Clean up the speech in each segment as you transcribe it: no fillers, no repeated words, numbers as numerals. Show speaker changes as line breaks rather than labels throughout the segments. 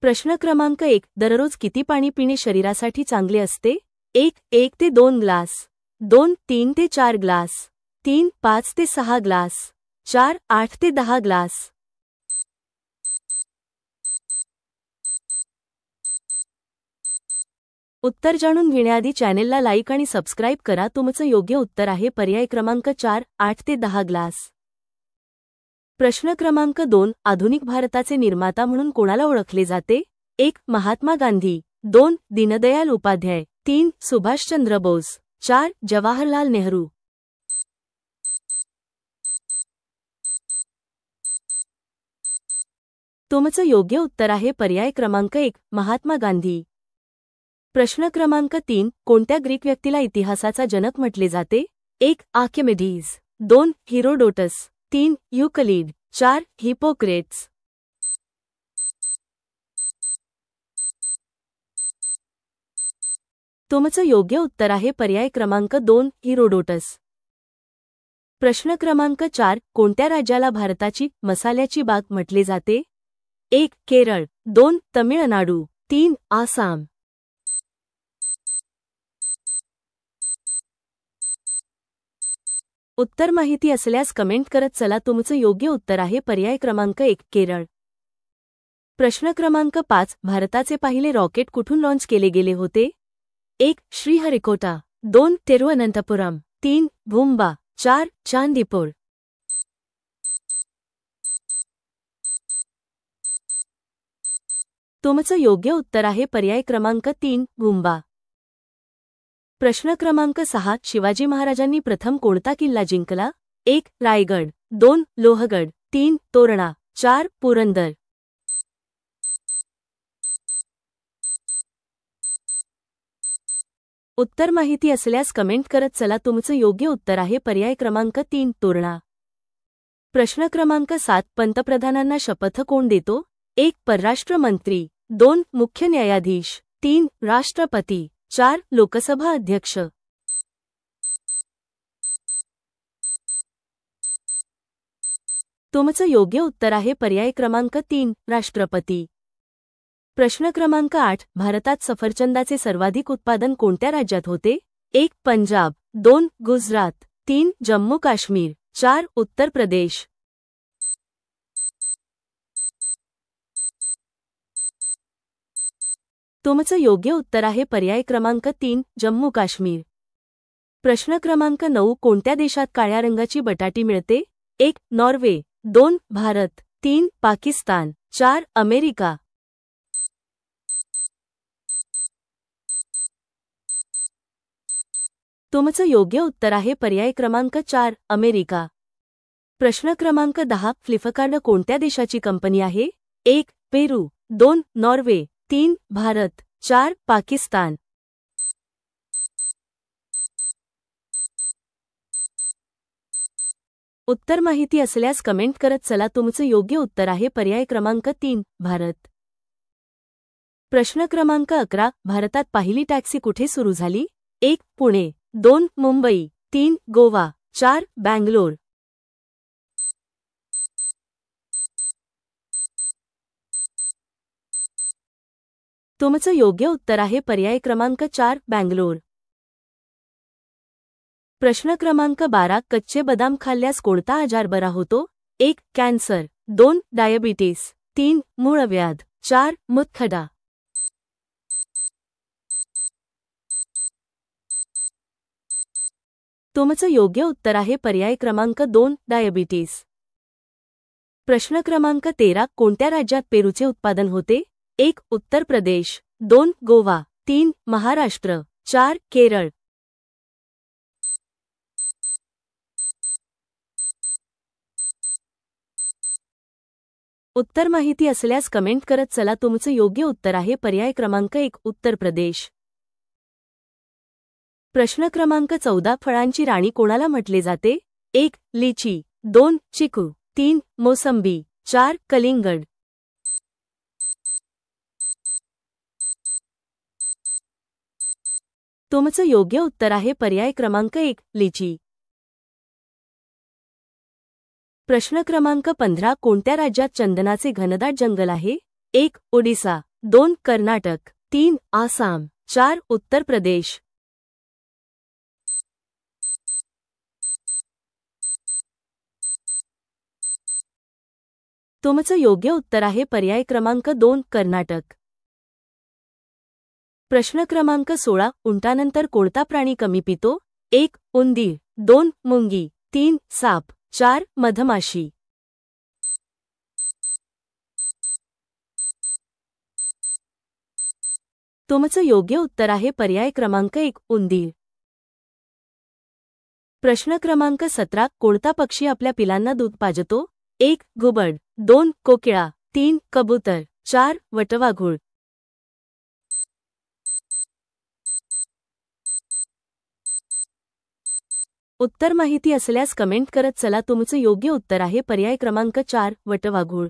प्रश्न क्रमांक 1. दररोज किती पाणी पिणे शरीरासाठी चांगले असते? 1 ते 2 ग्लास, 2 3 ते 4 ग्लास, 3 5 ते 6 ग्लास, 4 8 ते 10 ग्लास. उत्तर जाणून घेण्याआधी चॅनेलला लाईक आणि सबस्क्राईब करा. तुमचं योग्य उत्तर आहे पर्याय क्रमांक 4 8 ते 10 ग्लास. प्रश्न क्रमांक 2. आधुनिक भारताचे निर्माता म्हणून कोणाला ओळखले जाते? 1 महात्मा गांधी, 2 दीनदयाल उपाध्याय, 3 सुभाषचंद्र बोस, 4 जवाहरलाल नेहरू. तुमचं योग्य उत्तर आहे पर्याय क्रमांक 1 महात्मा गांधी. प्रश्न क्रमांक 3. कोणत्या ग्रीक व्यक्तीला इतिहासाचा जनक म्हटले जाते? 1 आर्किमिडीज, 2 हिरोडोटस, 3 युकलिड, 4 हिपोक्रेट्स. तुमचं योग्य उत्तर आहे पर्याय क्रमांक 2 हिरोडोटस. प्रश्न क्रमांक 4. कोणत्या राज्याला भारताची मसाल्याची बाग म्हटले जाते? 1 केरळ, 2 तमिळनाडू, 3 आसाम. उत्तर माहिती असल्यास कमेंट करत चला. तुमचं योग्य उत्तर आहे पर्याय क्रमांक 1 केरळ. प्रश्न क्रमांक 5. भारताचे पहिले रॉकेट कुठून लॉन्च केले गेले होते? 1 श्रीहरिकोटा, 2 तिरुवनंतपुरम, 3 भूंबा, 4 चांदीपूर. तुमचं योग्य उत्तर आहे पर्याय क्रमांक 3 भूंबा. प्रश्न क्रमांक 6. शिवाजी महाराजांनी प्रथम कोणता किल्ला जिंकला? 1 रायगड, 2 लोहगड, 3 तोरणा, 4 पुरंदर. उत्तर माहिती असल्यास कमेंट करत चला. तुमचं योग्य उत्तर आहे पर्याय क्रमांक 3 तोरणा. प्रश्न क्रमांक 7. पंतप्रधानांना शपथ कोण देतो? 1 परराष्ट्र मंत्री, 2 मुख्य न्यायाधीश, 3 राष्ट्रपती, 4 लोकसभा अध्यक्ष. तुमचं योग्य उत्तर आहे पर्याय क्रमांक 3 राष्ट्रपती. प्रश्न क्रमांक 8. भारतात सफरचंदाचे सर्वाधिक उत्पादन कोणत्या राज्यात होते? 1 पंजाब, 2 गुजरात, 3 जम्मू काश्मीर, 4 उत्तर प्रदेश. तुमचं योग्य उत्तर आहे पर्याय क्रमांक 3 जम्मू काश्मीर. प्रश्न क्रमांक 9. कोणत्या देशात काळ्या रंगाची बटाटी मिळते? 1 नॉर्वे, 2 भारत, 3 पाकिस्तान, 4 अमेरिका. तुमचं योग्य उत्तर आहे पर्याय क्रमांक 4 अमेरिका. प्रश्न क्रमांक 10. फ्लिपकार्ट कोणत्या देशाची कंपनी आहे? 1 पेरू, 2 नॉर्वे, 3 भारत, 4 पाकिस्तान. उत्तर माहिती असल्यास कमेंट करत चला. तुमचं योग्य उत्तर आहे पर्याय क्रमांक 3 भारत. प्रश्न क्रमांक 11. भारतात पहिली टॅक्सी कुठे सुरू झाली? 1 पुणे, 2 मुंबई, 3 गोवा, 4 बँगलोर. तुमचं योग्य उत्तर आहे पर्याय क्रमांक 4 बँगलोर. प्रश्न क्रमांक 12. कच्चे बदाम खाल्ल्यास कोणता आजार बरा होतो? 1 कॅन्सर, 2 डायबिटीस, 3 मूळव्याध, 4 मूतखडा. तुमचं योग्य उत्तर आहे पर्याय क्रमांक 2 डायबिटीस. प्रश्न क्रमांक 13. कोणत्या राज्यात पेरूचे उत्पादन होते? 1 उत्तर प्रदेश, 2 गोवा, 3 महाराष्ट्र, 4 केरळ. उत्तर माहिती असल्यास कमेंट करत चला. तुमचं योग्य उत्तर आहे पर्याय क्रमांक 1 उत्तर प्रदेश. प्रश्न क्रमांक 14. फळांची राणी कोणाला म्हटले जाते? 1 लिची, 2 चिकू, 3 मोसंबी, 4 कलिंगड. तुमचं योग्य उत्तर आहे पर्याय क्रमांक 1 लिची. प्रश्न क्रमांक 15. कोणत्या राज्यात चंदनाचे घनदाट जंगल आहे? 1 ओडिसा, 2 कर्नाटक, 3 आसाम, 4 उत्तर प्रदेश. तुमचं योग्य उत्तर आहे पर्याय क्रमांक 2 कर्नाटक. प्रश्न क्रमांक 16 उंटानंतर कोणता प्राणी कमी पितो? 1 उंदीर, 2 मुंगी, 3 साप, 4 मधमाशी. तुमचं योग्य उत्तर आहे पर्याय क्रमांक 1 उंदीर. प्रश्न क्रमांक 17 कोणता पक्षी आपल्या पिलांना दूध पाजतो? 1 घुबड, 2 कोकिळा, 3 कबूतर, 4 वटवाघूळ. उत्तर माहिती असल्यास कमेंट करत चला. तुमचं योग्य उत्तर आहे पर्याय क्रमांक 4 वटवाघूळ.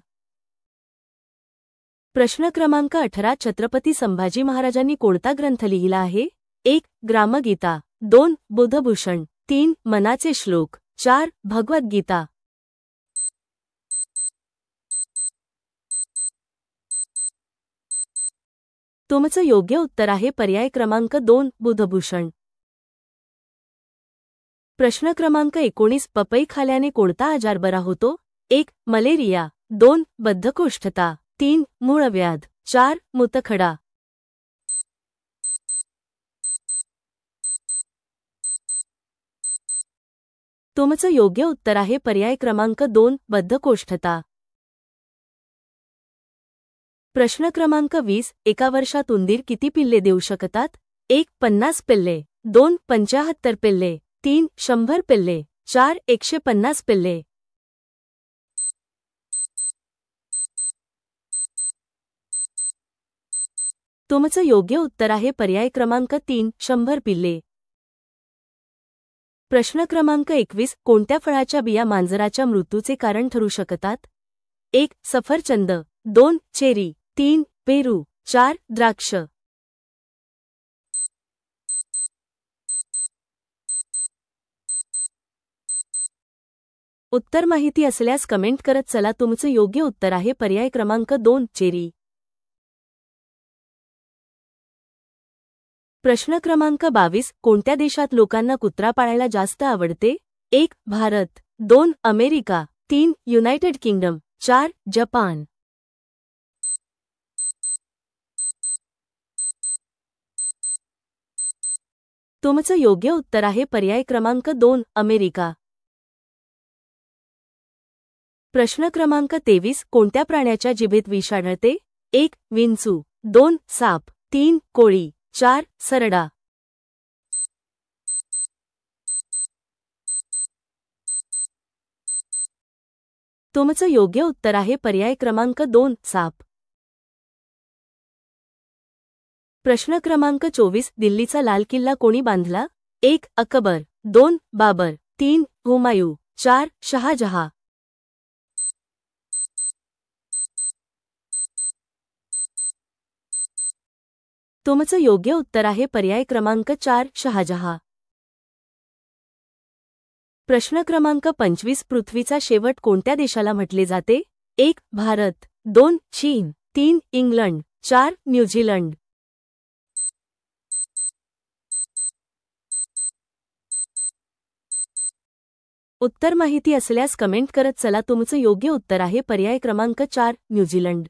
प्रश्न क्रमांक 18 छत्रपती संभाजी महाराजांनी कोणता ग्रंथ लिहिला आहे? 1 ग्रामगीता, 2 बुधभूषण, 3 मनाचे श्लोक, 4 भगवद्गीता. तुमचं योग्य उत्तर आहे पर्याय क्रमांक 2 बुधभूषण. प्रश्न क्रमांक 19 पपई खाल्याने कोणता आजार बरा होतो? 1 मलेरिया, 2 बद्धकोष्ठता, 3 मूळव्याध, 4 मूतखडा. तुमचं योग्य उत्तर आहे पर्याय क्रमांक 2 बद्धकोष्ठता. प्रश्न क्रमांक 20 एका वर्षात उंदीर किती पिल्ले देऊ शकतात? 1 50 पिल्ले, 2 75 पिल्ले, 3 100 पिल्ले, 4 150 पिल्ले. तुमचं योग्य उत्तर आहे पर्याय क्रमांक 3 100 पिल्ले. प्रश्न क्रमांक 21 कोणत्या फळाच्या बिया मांजराच्या मृत्यूचे कारण ठरू शकतात? 1 सफरचंद, 2 चेरी, 3 पेरू, 4 द्राक्ष. उत्तर माहिती असल्यास कमेंट करत चला. तुमचं योग्य उत्तर आहे पर्याय क्रमांक 2 चेरी. प्रश्न क्रमांक 22 कोणत्या देशात लोकांना कुत्रा पाळायला जास्त आवडते? 1 Bharat, 2 America, 3 United kingdom, 4 Japan. तुमचं योग्य उत्तर आहे पर्याय क्रमांक 2 अमेरिका. प्रश्न क्रमांक 23 कोणत्या प्राण्याच्या जिभेत विष आढळते? 1 विंचू, 2 साप, 3 कोळी, 4 सरडा. तुमचं योग्य उत्तर आहे पर्याय क्रमांक 2 साप. प्रश्न क्रमांक 24 दिल्लीचा लाल किल्ला कोणी बांधला? 1 अकबर, 2 बाबर, 3 हुमायूं, 4 शहाजहा. तुमचं योग्य उत्तर आहे पर्याय क्रमांक 4 शहाजहा. प्रश्न क्रमांक 25 पृथ्वीचा शेवट कोणत्या देशाला म्हटले जाते? 1 भारत, 2 चीन, 3 इंग्लंड, 4 न्यूझीलंड. उत्तर माहिती असल्यास कमेंट करत चला. तुमचं योग्य उत्तर आहे पर्याय क्रमांक 4 न्यूझीलंड.